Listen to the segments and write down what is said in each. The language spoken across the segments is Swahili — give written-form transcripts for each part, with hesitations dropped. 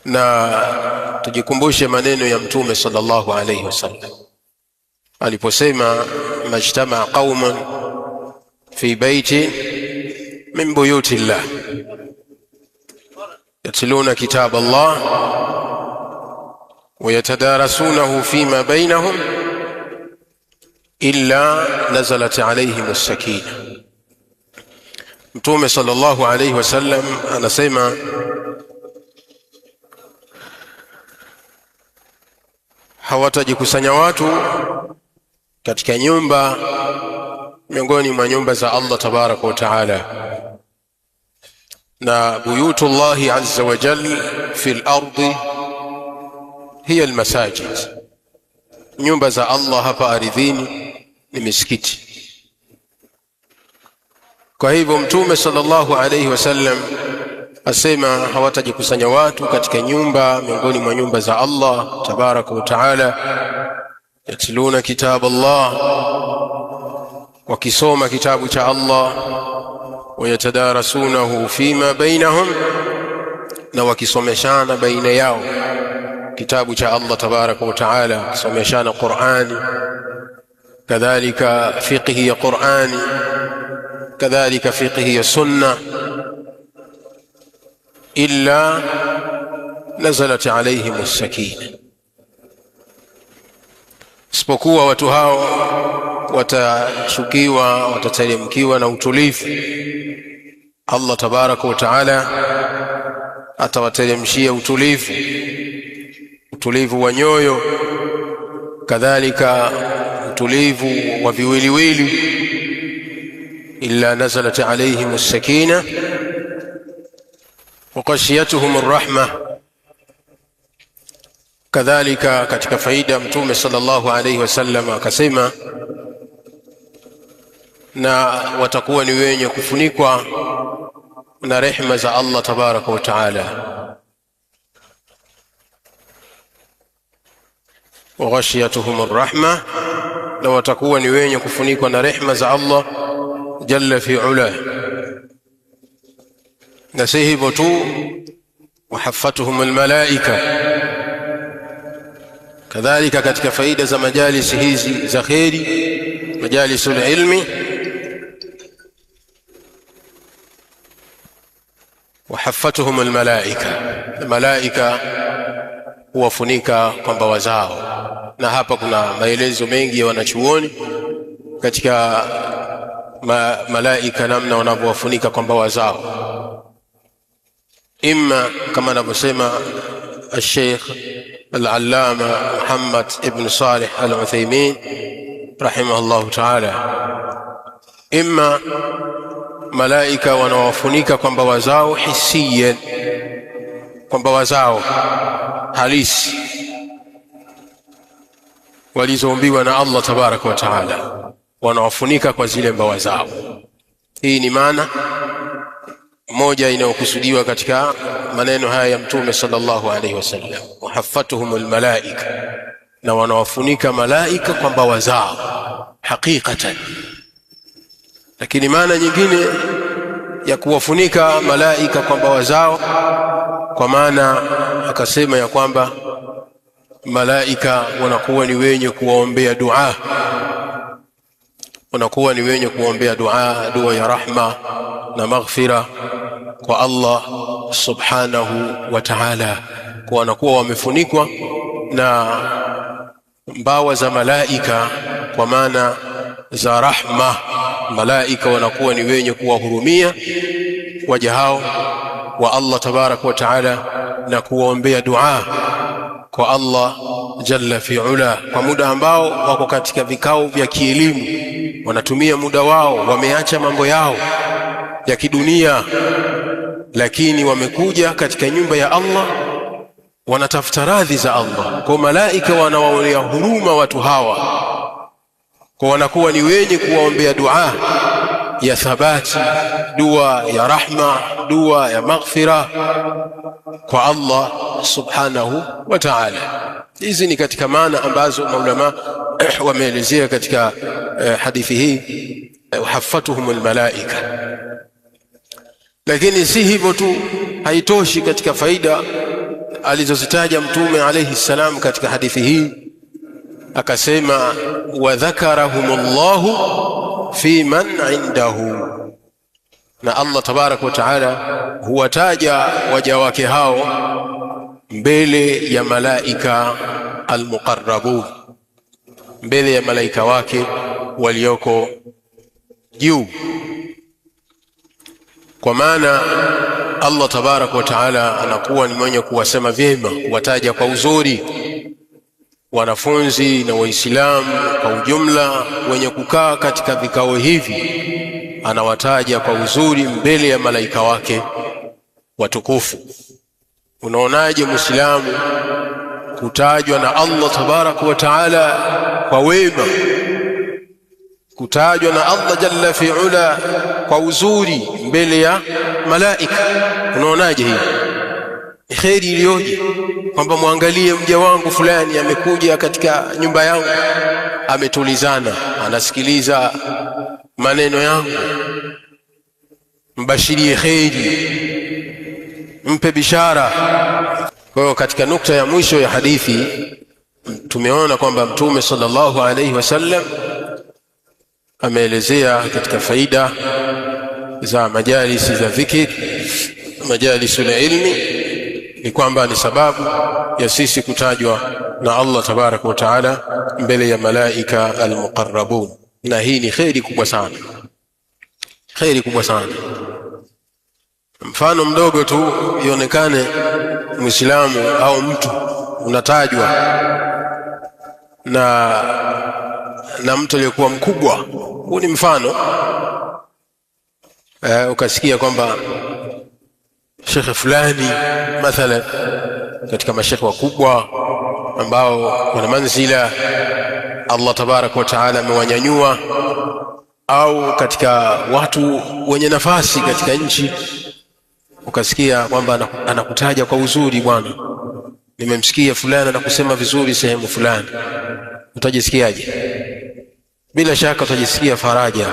na tujikumbushe maneno ya Mtume sallallahu alayhi wasallam aliposema, majtama qaumun fi baitin min buyuti llah yatluna kitab Allah wa yatadarasunahu fima bainahum illa nazalat alayhim as-sakina. Mtume sallallahu alayhi wasallam anasema, hawatajikusanya watu katika nyumba miongoni mwa nyumba za Allah tabaraka wa taala, na buyutullahi azza wa jalla fil ardi hiya almasajid, nyumba za Allah hapa ardhini ni misikiti. Kwa hivyo Mtume sallallahu alayhi wasallam asema hawatajikusanya watu katika nyumba miongoni mwa nyumba za Allah tabaraka wa taala, yatluna kitab Allah, wakisoma kitabu cha Allah, wayatadarasunahu fima bainahum, na wakisomeshana baina yao kitabu cha Allah tabaraka wa taala, wakisomeshana Qur'ani, kadhalika fiqhi ya Qur'ani, kadhalika fiqhi ya sunna, illa nazalat alayhim as-sakina, isipokuwa watu hao watashukiwa, watateremkiwa na utulivu. Allah tabaraka wa taala atawateremshia utulivu wa nyoyo, kadhalika utulivu wa viwiliwili. Illa nazalat alayhim as-sakina wa ghashiyatuhum ar-rahma. Kadhalika katika faida Mtume sallallahu alayhi wasallam akasema, na watakuwa ni wenye kufunikwa na rehema za Allah tabaraka wa taala. Wa ghashiyatuhum ar-rahma, na watakuwa ni wenye kufunikwa na rehema za Allah jalla fi ula. Na si hivyo tu, wahaffatuhum almalaika. Kadhalika katika faida za majalisi hizi za kheri, majalisul ilmi, wahaffatuhum almalaika, malaika huwafunika kwa mbawa zao. Na hapa kuna maelezo mengi ya wanachuoni katika malaika, namna wanavyowafunika kwa mbawa zao. Imma kama anavyosema al-Sheikh al-Allama Muhammad ibn Salih al-Uthaymeen rahimahullahu ta'ala, imma malaika wanawafunika kwa mbawa zao hisiyan, kwa mbawa zao halisi walizoumbiwa na Allah tabaraka wa taala, wanawafunika kwa zile mbawa zao. Hii ni maana moja inayokusudiwa katika maneno haya ya Mtume sallallahu alayhi wasallam, wahaffatuhumul malaika, na wanawafunika malaika kwa mbawa zao hakikatan. Lakini maana nyingine ya kuwafunika malaika kwa mbawa zao, kwa maana akasema ya kwamba malaika wanakuwa ni wenye kuwaombea dua, wanakuwa ni wenye kuombea dua ya rahma na maghfira kwa Allah subhanahu wa ta'ala, kwa wanakuwa wamefunikwa na mbawa za malaika kwa maana za rahma. Malaika wanakuwa ni wenye kuwahurumia waja hao wa Allah tabaraka wa ta'ala na kuwaombea dua kwa Allah jalla fi ula, kwa muda ambao wako katika vikao vya kielimu, wanatumia muda wao, wameacha mambo yao ya kidunia, lakini wamekuja katika nyumba ya Allah, wanatafuta radhi za Allah. Kwa malaika wanawaonea huruma watu hawa, kwa wanakuwa ni wenye kuwaombea dua ya thabati, dua ya rahma, dua ya maghfira kwa Allah subhanahu wa ta'ala. Hizi ni katika maana ambazo maulama wameelezea katika hadithi hii, wahaffatuhum almalaika. Lakini si hivyo tu, haitoshi katika faida alizozitaja Mtume alayhi salam katika hadithi hii, akasema wa dhakarahumullahu fi man indahu, na Allah tabarak wa taala huwataja waja wake hao mbele ya malaika almuqarrabun, mbele ya malaika wake walioko juu. Kwa maana Allah tabarak wa taala anakuwa ni mwenye kuwasema vyema, kuwataja kwa uzuri wanafunzi na Waislamu kwa ujumla wenye kukaa katika vikao hivi, anawataja kwa uzuri mbele ya malaika wake watukufu. Unaonaje Muislamu kutajwa na Allah tabaraka wa taala kwa wema, kutajwa na Allah jalla fi'ala kwa uzuri mbele ya malaika? Unaonaje hii? Ni kheri iliyoje, kwamba muangalie mja wangu fulani amekuja katika nyumba yangu, ametulizana, anasikiliza maneno yangu, mbashirie kheri, mpe bishara. Kwa hiyo katika nukta ya mwisho ya hadithi tumeona kwamba Mtume sallallahu alayhi wasallam ameelezea katika faida za majalisi za dhikr, majalisul ilmi, ni kwamba ni sababu ya sisi kutajwa na Allah tabaraka wa taala mbele ya malaika almuqarrabun, na hii ni kheri kubwa sana, kheri kubwa sana. Mfano mdogo tu ionekane Muislamu au mtu unatajwa na mtu aliyekuwa mkubwa. Huu ni mfano. Ukasikia kwamba shekhe fulani mathalan, katika mashekhe wakubwa ambao wana manzila Allah tabarak wa taala amewanyanyua, au katika watu wenye nafasi katika nchi, ukasikia kwamba anakutaja kwa uzuri, bwana, nimemsikia fulani na kusema vizuri sehemu fulani. Utajisikiaje? Bila shaka utajisikia faraja,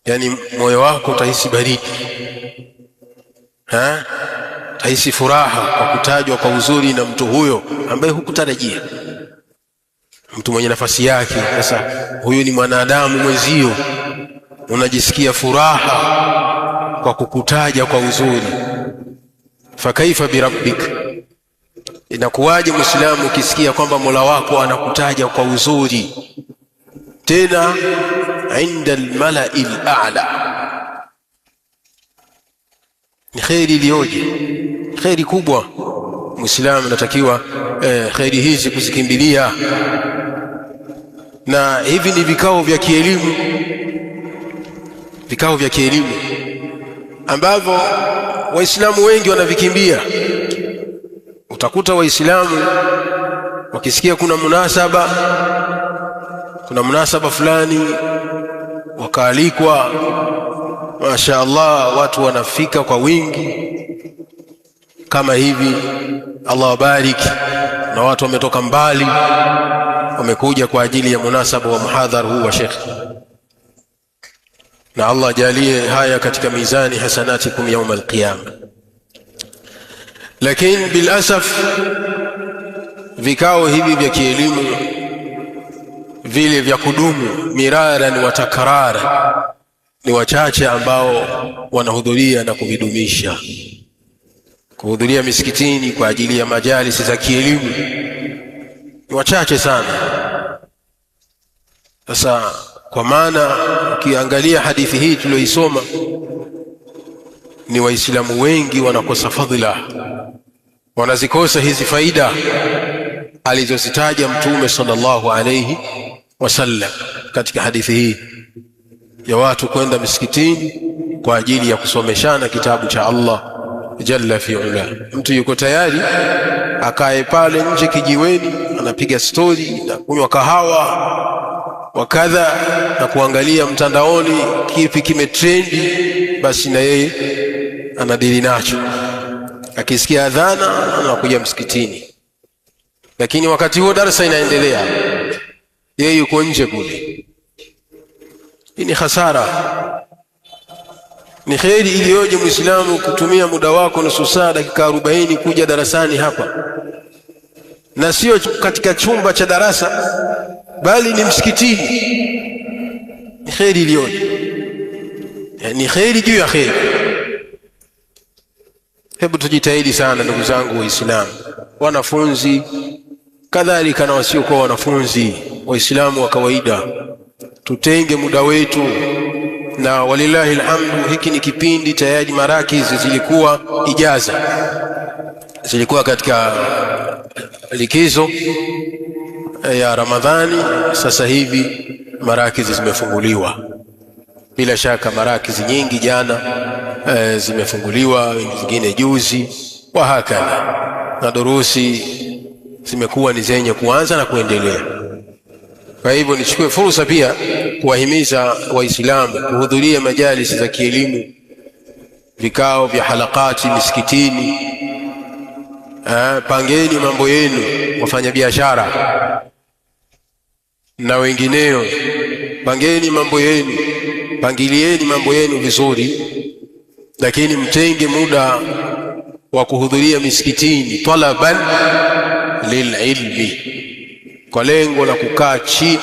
yani moyo wako utahisi baridi, utahisi furaha kwa kutajwa kwa uzuri na mtu huyo ambaye hukutarajia, mtu mwenye nafasi yake. Sasa huyu ni mwanadamu mwenzio, unajisikia furaha kwa kukutaja kwa uzuri. Fakaifa birabbik, inakuwaje Muislamu ukisikia kwamba Mola wako anakutaja kwa uzuri, tena inda almala'il a'la? Ni kheri iliyoje, kheri kubwa. Muislamu anatakiwa kheri hizi kuzikimbilia, na hivi ni vikao vya kielimu, vikao vya kielimu ambavyo Waislamu wengi wanavikimbia. Utakuta Waislamu wakisikia kuna munasaba fulani, wakaalikwa, masha Allah, watu wanafika kwa wingi kama hivi, Allah wabariki, na watu wametoka mbali, wamekuja kwa ajili ya munasaba wa muhadhara huu wa Sheikh, na Allah ajalie haya katika mizani hasanatikum yawm alqiyama. Lakini bilasaf vikao hivi vya kielimu vile vya kudumu miraran wa takrara ni wachache ambao wanahudhuria na kuvidumisha. Kuhudhuria misikitini kwa ajili ya majalisi za kielimu ni wachache sana. Sasa kwa maana ukiangalia hadithi hii tuliyoisoma, ni Waislamu wengi wanakosa fadhila, wanazikosa hizi faida alizozitaja Mtume sallallahu alayhi wasallam katika hadithi hii ya watu kwenda misikitini kwa ajili ya kusomeshana kitabu cha Allah jalla fi'ala. Mtu yuko tayari akae pale nje kijiweni, anapiga stori na kunywa kahawa wakadha, na kuangalia mtandaoni kipi kimetrendi, basi na yeye anadili nacho. Akisikia adhana anakuja msikitini, lakini wakati huo darasa inaendelea, yeye yuko nje kule. Hii ni hasara. Ni kheri iliyoje Muislamu kutumia muda wako nusu saa dakika 40 kuja darasani hapa, na sio katika chumba cha darasa bali ni msikitini. Ni kheri iliyoje, ni kheri juu ya kheri. Hebu tujitahidi sana ndugu zangu Waislamu, wanafunzi kadhalika na wasiokuwa wanafunzi, Waislamu wa kawaida, tutenge muda wetu. Na walillahi alhamdu, hiki ni kipindi tayari marakizi zilikuwa ijaza, zilikuwa katika likizo ya Ramadhani. Sasa hivi marakizi zimefunguliwa, bila shaka marakizi nyingi jana zimefunguliwa, zingine juzi, wa hakadha, na durusi zimekuwa ni zenye kuanza na kuendelea. Kwa hivyo nichukue fursa pia kuwahimiza Waislamu kuhudhuria majalisi za kielimu, vikao vya halakati misikitini. Pangeni mambo yenu, wafanya biashara na wengineo, pangeni mambo yenu, pangilieni mambo yenu vizuri, lakini mtenge muda wa kuhudhuria misikitini talaban lililmi, kwa lengo la kukaa chini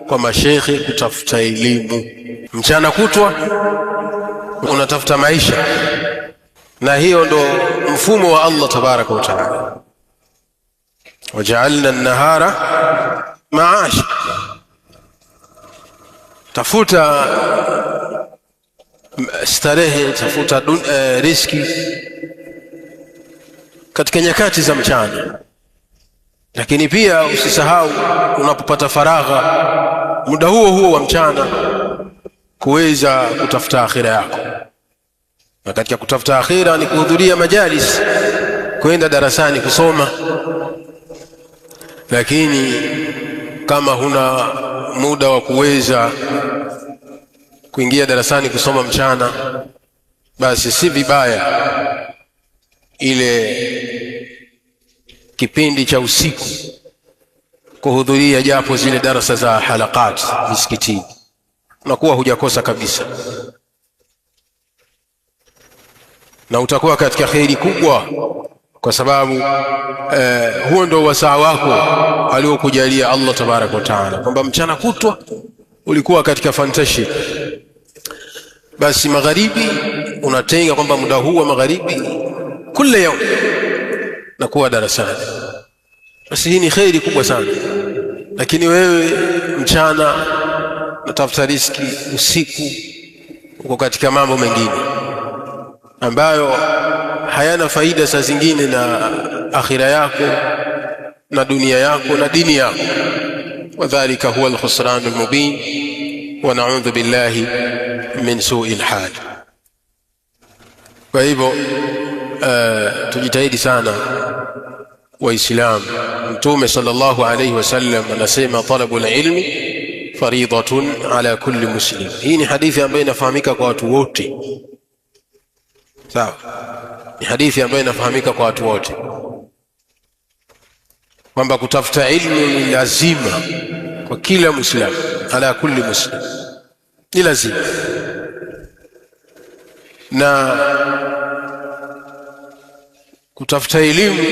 kwa mashekhe kutafuta elimu. Mchana kutwa unatafuta maisha, na hiyo ndo mfumo wa Allah tabaraka wa taala. Waja'alna an-nahara ma'asha, tafuta starehe, tafuta riski katika nyakati za mchana. Lakini pia usisahau unapopata faragha, muda huo huo wa mchana, kuweza kutafuta akhira yako. Na katika kutafuta akhira ni kuhudhuria majalis, kwenda darasani kusoma. Lakini kama huna muda wa kuweza kuingia darasani kusoma mchana, basi si vibaya ile kipindi cha usiku kuhudhuria japo zile darasa za halakati misikitini, unakuwa hujakosa kabisa, na utakuwa katika kheri kubwa, kwa sababu huo ndio wasaa wako aliokujalia Allah tabaraka wa taala, kwamba mchana kutwa ulikuwa katika fantasy, basi magharibi unatenga kwamba muda huu wa magharibi kila yao na kuwa darasani. Basi hii ni kheri kubwa sana. Lakini wewe mchana unatafuta riziki, usiku uko katika mambo mengine ambayo hayana faida saa zingine na akhira yako na dunia yako na dini yako. Wadhalika huwa alkhusran almubin, wa na'udhu billahi min su'il hal. Kwa hivyo tujitahidi sana Waislamu. Mtume sallallahu alayhi wasallam anasema talabul ilmi faridatun ala kulli muslim. Hii ni hadithi ambayo inafahamika kwa watu wote, sawa? Ni hadithi ambayo inafahamika kwa watu wote kwamba kutafuta ilmu ni lazima kwa kila Muislamu, ala kulli muslim, ni lazima. Na kutafuta elimu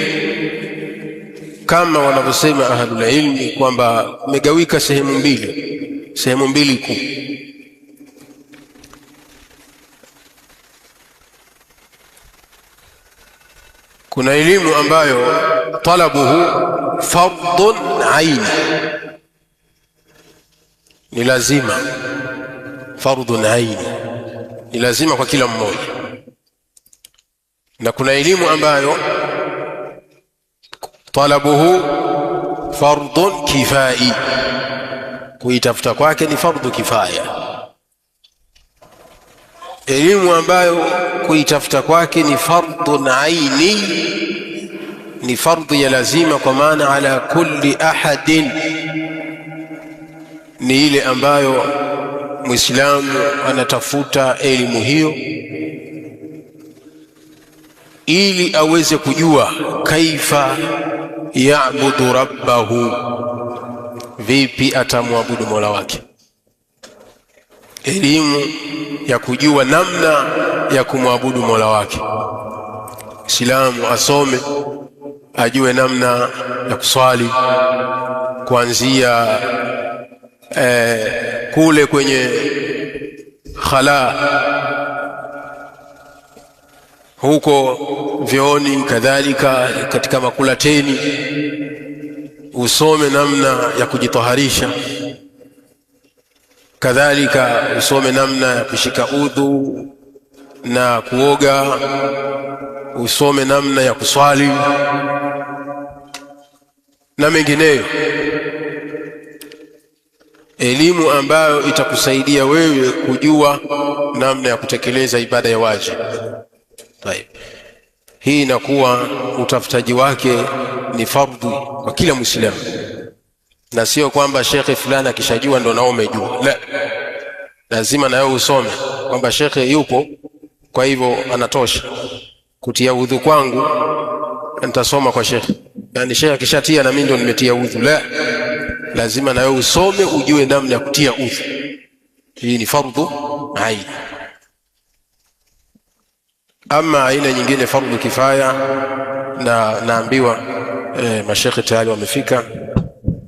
kama wanavyosema ahlul ilmi kwamba umegawika sehemu mbili kuu. Kuna elimu ambayo talabuhu fardun aini, ni lazima, fardun aini, ni lazima kwa kila mmoja. Na kuna elimu ambayo talabuhu fardun kifai, kuitafuta kwake ni fardhu kifaya. Elimu ambayo kuitafuta kwake ni fardun aini, ni fardhu ya lazima, kwa maana ala kulli ahadin, ni ile ambayo Muislamu anatafuta elimu hiyo ili aweze kujua kaifa ya'budu rabbahu, vipi atamwabudu Mola wake. elimu ya kujua namna ya kumwabudu Mola wake. Islamu asome, ajue namna ya kuswali kuanzia kule kwenye khala, huko vyooni, kadhalika katika makulateni, usome namna ya kujitaharisha, kadhalika usome namna ya kushika udhu na kuoga, usome namna ya kuswali na mengineyo, elimu ambayo itakusaidia wewe kujua namna ya kutekeleza ibada ya wajibu. Hii inakuwa utafutaji wake ni fardhu kwa kila Muislamu, na sio kwamba shekhe fulani akishajua ndo nao umejua. La, lazima na wewe usome kwamba shekhe yupo, kwa hivyo anatosha kutia udhu kwangu, nitasoma kwa shekhe, yani shekhe akishatia na mimi ndo nimetia udhu. La, lazima na wewe usome ujue namna ya kutia udhu. Hii ni fardhu ain. Ama aina nyingine fardhu kifaya, na naambiwa mashekhe tayari wamefika,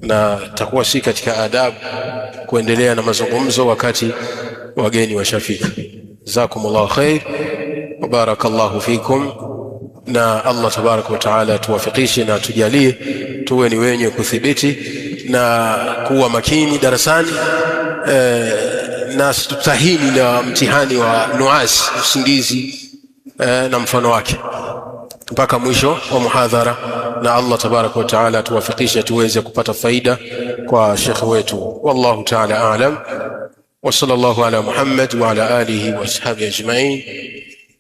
na takuwa si katika adabu kuendelea na mazungumzo wakati wageni washafika. Jazakumullahu khair wa barakallahu fikum, na Allah tabaraka wa taala tuwafikishe na tujalie tuwe ni wenye kuthibiti na kuwa makini darasani, na tutahini na mtihani wa nuas, usingizi na mfano wake mpaka mwisho wa muhadhara. Na Allah tabaraka wa taala tuwafikishe tuweze kupata faida kwa shekhe wetu. Wallahu taala a'lam, wa sallallahu ala Muhammad wa ala alihi wa ashabihi ajma'in,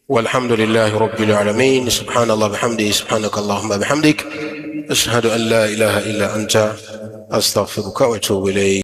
walhamdulillahi rabbil alamin. Subhanallah bihamdihi, subhanakallahumma bihamdik, ashhadu an la ilaha illa anta, astaghfiruka wa atubu ilayk.